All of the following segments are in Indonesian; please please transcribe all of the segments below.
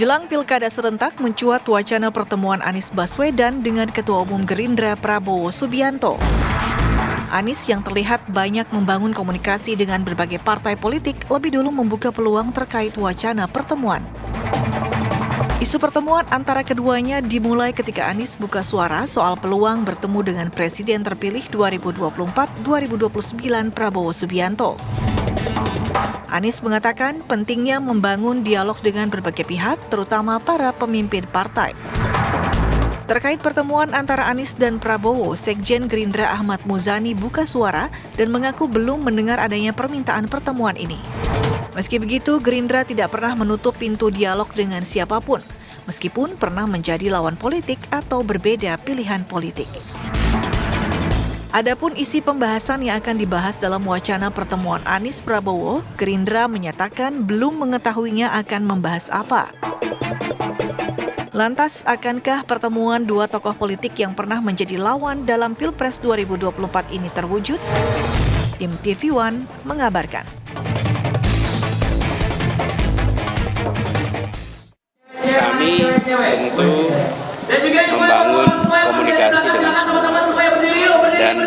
Jelang Pilkada serentak mencuat wacana pertemuan Anies Baswedan dengan Ketua Umum Gerindra Prabowo Subianto. Anies yang terlihat banyak membangun komunikasi dengan berbagai partai politik lebih dulu membuka peluang terkait wacana pertemuan. Isu pertemuan antara keduanya dimulai ketika Anies buka suara soal peluang bertemu dengan Presiden terpilih 2024-2029 Prabowo Subianto. Anies mengatakan pentingnya membangun dialog dengan berbagai pihak, terutama para pemimpin partai. Terkait pertemuan antara Anies dan Prabowo, Sekjen Gerindra Ahmad Muzani buka suara dan mengaku belum mendengar adanya permintaan pertemuan ini. Meski begitu, Gerindra tidak pernah menutup pintu dialog dengan siapapun, meskipun pernah menjadi lawan politik atau berbeda pilihan politik. Adapun isi pembahasan yang akan dibahas dalam wacana pertemuan Anies Prabowo, Gerindra menyatakan belum mengetahuinya akan membahas apa. Lantas, akankah pertemuan dua tokoh politik yang pernah menjadi lawan dalam Pilpres 2024 ini terwujud? Tim TV One mengabarkan. Kami tentu membangun komunikasi dengan semua dan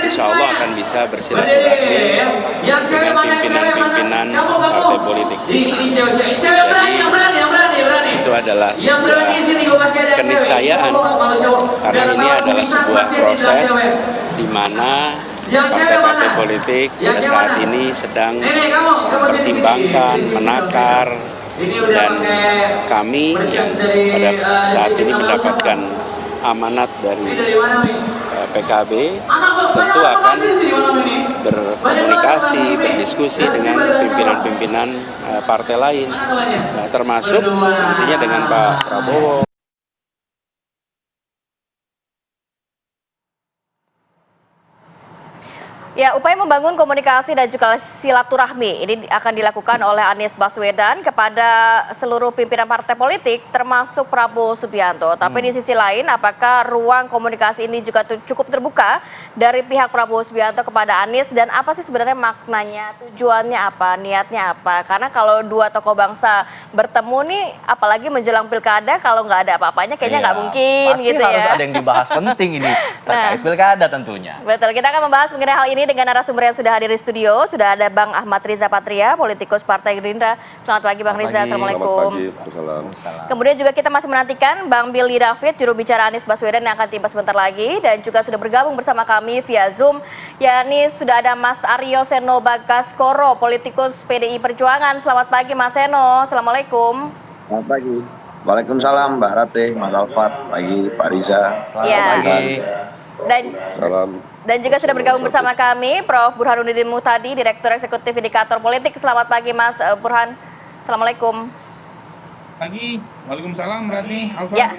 insya Allah akan bisa bersilaturahmi dengan pimpinan-pimpinan partai politik. Jadi itu adalah sebuah keniscayaan karena ini adalah sebuah proses di mana partai-partai politik pada saat ini sedang mempertimbangkan, menakar, dan kami yang pada saat ini mendapatkan amanat dari PKB tentu akan berkomunikasi, berdiskusi dengan pimpinan-pimpinan partai lain, termasuk tentunya dengan Pak Prabowo. Ya, upaya membangun komunikasi dan juga silaturahmi ini akan dilakukan oleh Anies Baswedan kepada seluruh pimpinan partai politik termasuk Prabowo Subianto. Tapi di sisi lain, apakah ruang komunikasi ini juga cukup terbuka dari pihak Prabowo Subianto kepada Anies dan apa sih sebenarnya maknanya, tujuannya apa, niatnya apa? Karena kalau dua tokoh bangsa bertemu nih, apalagi menjelang pilkada, kalau nggak ada apa-apanya kayaknya nggak mungkin gitu ya. Pasti harus ada yang dibahas penting ini terkait pilkada tentunya. Betul, kita akan membahas mengenai hal ini dengan narasumber yang sudah hadir di studio. Sudah ada Bang Ahmad Riza Patria, politikus Partai Gerindra. Selamat pagi Bang Riza, Assalamualaikum. Selamat pagi. Kemudian juga kita masih menantikan Bang Billy David, juru bicara Anies Baswedan yang akan tiba sebentar lagi. Dan juga sudah bergabung bersama kami via Zoom, yakni sudah ada Mas Aryo Seno Bagaskoro, politikus PDI Perjuangan. Selamat pagi Mas Seno, Assalamualaikum. Selamat pagi. Waalaikumsalam Mbak Rate, Mas Alfat, pagi Pak Riza. Selamat pagi. Dan juga sudah bergabung bersama kami Prof. Burhanuddin Muhtadi, Direktur Eksekutif Indikator Politik. Selamat pagi Mas Burhan. Assalamualaikum. Pagi, waalaikumsalam Rati, Alfa.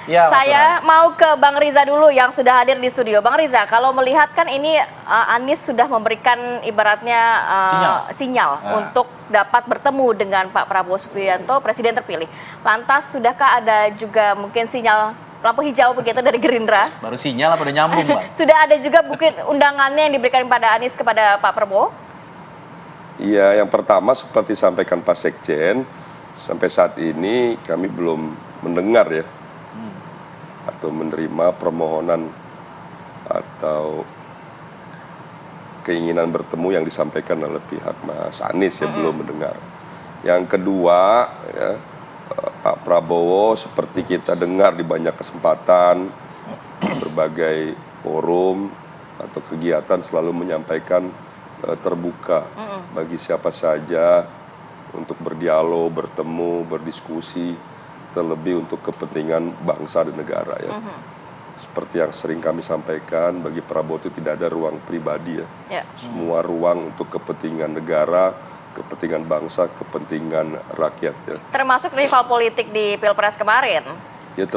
Ya, saya mau ke Bang Riza dulu yang sudah hadir di studio. Bang Riza, kalau melihat kan ini Anies sudah memberikan ibaratnya sinyal untuk dapat bertemu dengan Pak Prabowo Subianto, Presiden terpilih. Lantas, sudahkah ada juga mungkin sinyal lampu hijau begitu dari Gerindra? Baru sinyal apa udah nyambung, Bang? Sudah ada juga mungkin undangannya yang diberikan pada Anies kepada Pak Prabowo? Iya, yang pertama seperti sampaikan Pak Sekjen, sampai saat ini kami belum mendengar ya, atau menerima permohonan atau keinginan bertemu yang disampaikan oleh pihak Mas Anies ya, belum mendengar. Yang kedua ya, Pak Prabowo seperti kita dengar di banyak kesempatan, berbagai forum atau kegiatan selalu menyampaikan terbuka bagi siapa saja untuk berdialog, bertemu, berdiskusi, terlebih untuk kepentingan bangsa dan negara ya. Seperti yang sering kami sampaikan, bagi Prabowo itu tidak ada ruang pribadi ya. Semua ruang untuk kepentingan negara, kepentingan bangsa, kepentingan rakyat ya. Termasuk rival politik di Pilpres kemarin? Ya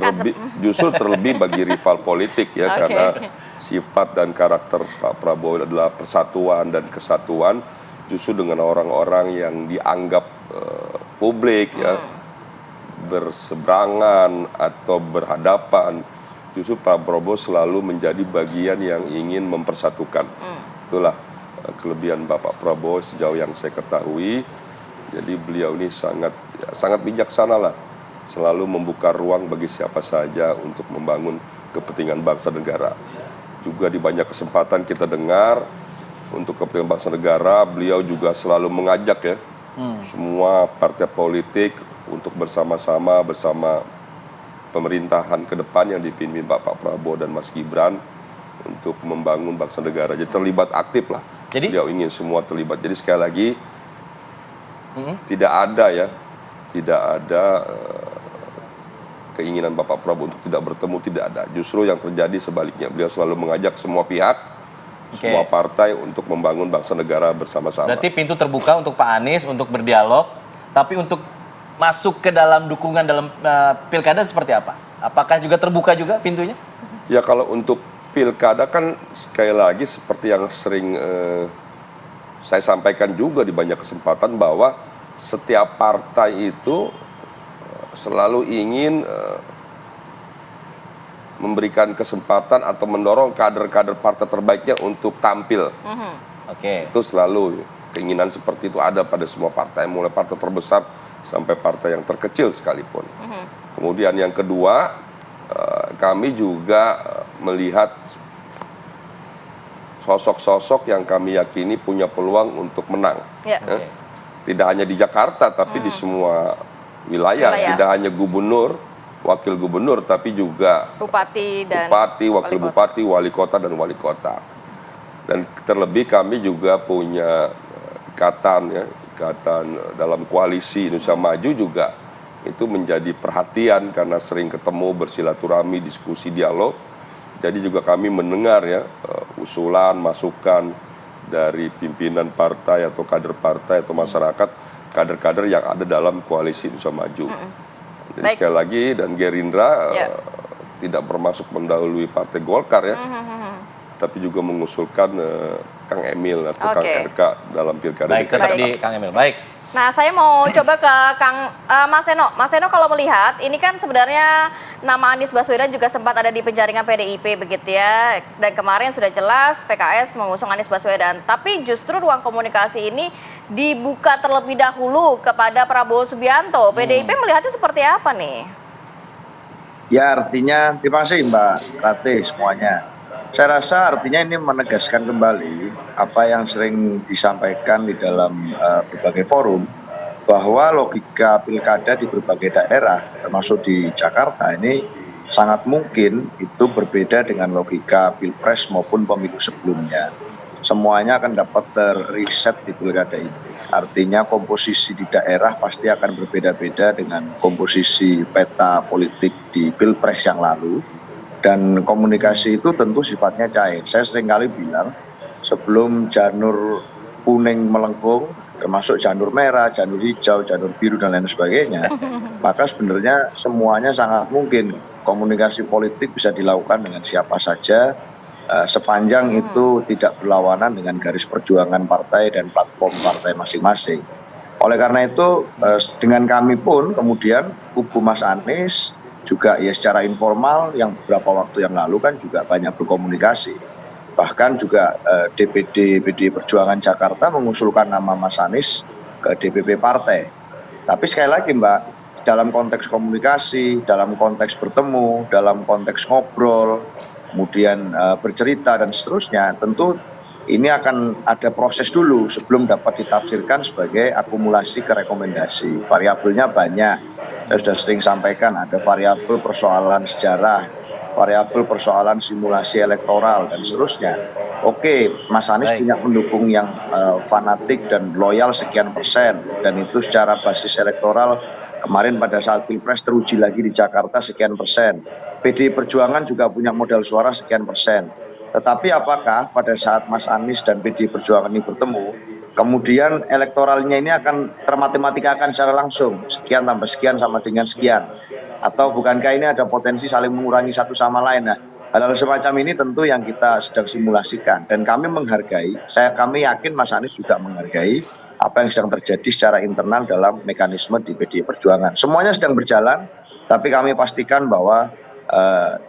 justru terlebih bagi rival politik ya, karena sifat dan karakter Pak Prabowo adalah persatuan dan kesatuan, justru dengan orang-orang yang dianggap publik ya, berseberangan atau berhadapan, justru Pak Prabowo selalu menjadi bagian yang ingin mempersatukan. Itulah kelebihan Bapak Prabowo sejauh yang saya ketahui. Jadi beliau ini sangat sangat bijaksana lah, selalu membuka ruang bagi siapa saja untuk membangun kepentingan bangsa negara. Juga di banyak kesempatan kita dengar untuk kepentingan bangsa negara, beliau juga selalu mengajak ya semua partai politik untuk bersama-sama bersama pemerintahan ke depan yang dipimpin Pak Prabowo dan Mas Gibran untuk membangun bangsa negara. Jadi terlibat aktif lah. Jadi beliau ingin semua terlibat. Jadi sekali lagi tidak ada keinginan Bapak Prabowo untuk tidak bertemu, tidak ada. Justru yang terjadi sebaliknya. Beliau selalu mengajak semua pihak, semua partai untuk membangun bangsa negara bersama-sama. berarti pintu terbuka untuk Pak Anies untuk berdialog, tapi untuk masuk ke dalam dukungan dalam pilkada seperti apa? Apakah juga terbuka juga pintunya? Ya kalau untuk pilkada kan sekali lagi seperti yang sering saya sampaikan juga di banyak kesempatan bahwa setiap partai itu selalu ingin memberikan kesempatan atau mendorong kader-kader partai terbaiknya untuk tampil. Oke. Itu selalu keinginan seperti itu ada pada semua partai, mulai partai terbesar sampai partai yang terkecil sekalipun. Kemudian yang kedua, kami juga melihat sosok-sosok yang kami yakini punya peluang untuk menang. Ya. Tidak hanya di Jakarta, tapi di semua wilayah. Tidak hanya gubernur, wakil gubernur, tapi juga Bupati dan wakil bupati, wali kota dan wali kota. Dan terlebih kami juga punya ikatan dalam koalisi Indonesia Maju juga itu menjadi perhatian karena sering ketemu, bersilaturahmi, diskusi, dialog. Jadi juga kami mendengar ya usulan, masukan dari pimpinan partai atau kader partai atau masyarakat, kader-kader yang ada dalam koalisi Indonesia Maju. Jadi sekali lagi, dan Gerindra tidak bermaksud mendahului partai Golkar ya, tapi juga mengusulkan Kang Emil atau Kang RK dalam pilkada. Baik, tetap di Kang Emil. Baik. Nah, saya mau coba ke Mas Seno. Mas Seno, kalau melihat, ini kan sebenarnya nama Anies Baswedan juga sempat ada di penjaringan PDIP begitu ya. Dan kemarin sudah jelas PKS mengusung Anies Baswedan. Tapi justru ruang komunikasi ini dibuka terlebih dahulu kepada Prabowo Subianto. PDIP melihatnya seperti apa nih? Ya artinya, terima kasih Mbak Ratih semuanya. Saya rasa artinya ini menegaskan kembali apa yang sering disampaikan di dalam berbagai forum, bahwa logika pilkada di berbagai daerah, termasuk di Jakarta ini sangat mungkin itu berbeda dengan logika pilpres maupun pemilu sebelumnya. Semuanya akan dapat terreset di pilkada ini. Artinya komposisi di daerah pasti akan berbeda-beda dengan komposisi peta politik di pilpres yang lalu. Dan komunikasi itu tentu sifatnya cair. Saya seringkali bilang, sebelum janur kuning melengkung, termasuk janur merah, janur hijau, janur biru, dan lain sebagainya, maka sebenarnya semuanya sangat mungkin komunikasi politik bisa dilakukan dengan siapa saja, sepanjang itu tidak berlawanan dengan garis perjuangan partai dan platform partai masing-masing. Oleh karena itu, dengan kami pun kemudian kubu Mas Anies juga ya secara informal yang beberapa waktu yang lalu kan juga banyak berkomunikasi. Bahkan juga DPD PDI Perjuangan Jakarta mengusulkan nama Mas Anies ke DPP partai. Tapi sekali lagi Mbak, dalam konteks komunikasi, dalam konteks bertemu, dalam konteks ngobrol, kemudian bercerita dan seterusnya, tentu ini akan ada proses dulu sebelum dapat ditafsirkan sebagai akumulasi ke rekomendasi. Variabelnya banyak. Saya sudah sering sampaikan, ada variabel persoalan sejarah, variabel persoalan simulasi elektoral, dan seterusnya. Oke, Mas Anies punya pendukung yang fanatik dan loyal sekian persen, dan itu secara basis elektoral kemarin pada saat Pilpres teruji lagi di Jakarta sekian persen. PDI Perjuangan juga punya modal suara sekian persen. Tetapi apakah pada saat Mas Anies dan PDI Perjuangan ini bertemu, kemudian elektoralnya ini akan termatematika secara langsung, sekian tambah sekian sama dengan sekian, atau bukankah ini ada potensi saling mengurangi satu sama lain? Nah, hal-hal semacam ini tentu yang kita sedang simulasikan, dan kami menghargai, kami yakin Mas Anies juga menghargai apa yang sedang terjadi secara internal dalam mekanisme di PDI Perjuangan. Semuanya sedang berjalan, tapi kami pastikan bahwa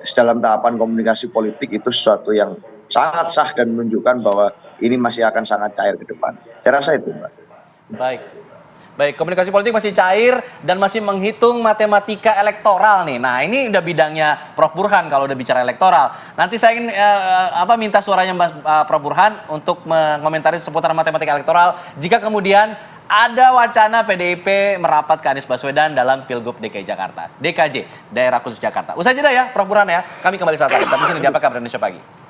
dalam tahapan komunikasi politik itu sesuatu yang sangat sah dan menunjukkan bahwa ini masih akan sangat cair ke depan. Saya rasa itu, Mbak. Baik. Baik, komunikasi politik masih cair dan masih menghitung matematika elektoral nih. Nah, ini udah bidangnya Prof. Burhan kalau udah bicara elektoral. Nanti saya ingin minta suaranya Prof. Burhan untuk mengomentari seputar matematika elektoral. Jika kemudian ada wacana PDIP merapat ke Anies Baswedan dalam Pilgub DKI Jakarta. DKJ, Daerah Khusus Jakarta. Usai jeda ya, Prof. Burhan ya. Kami kembali saat lagi. Tapi sini di Apa Kabar Indonesia Pagi.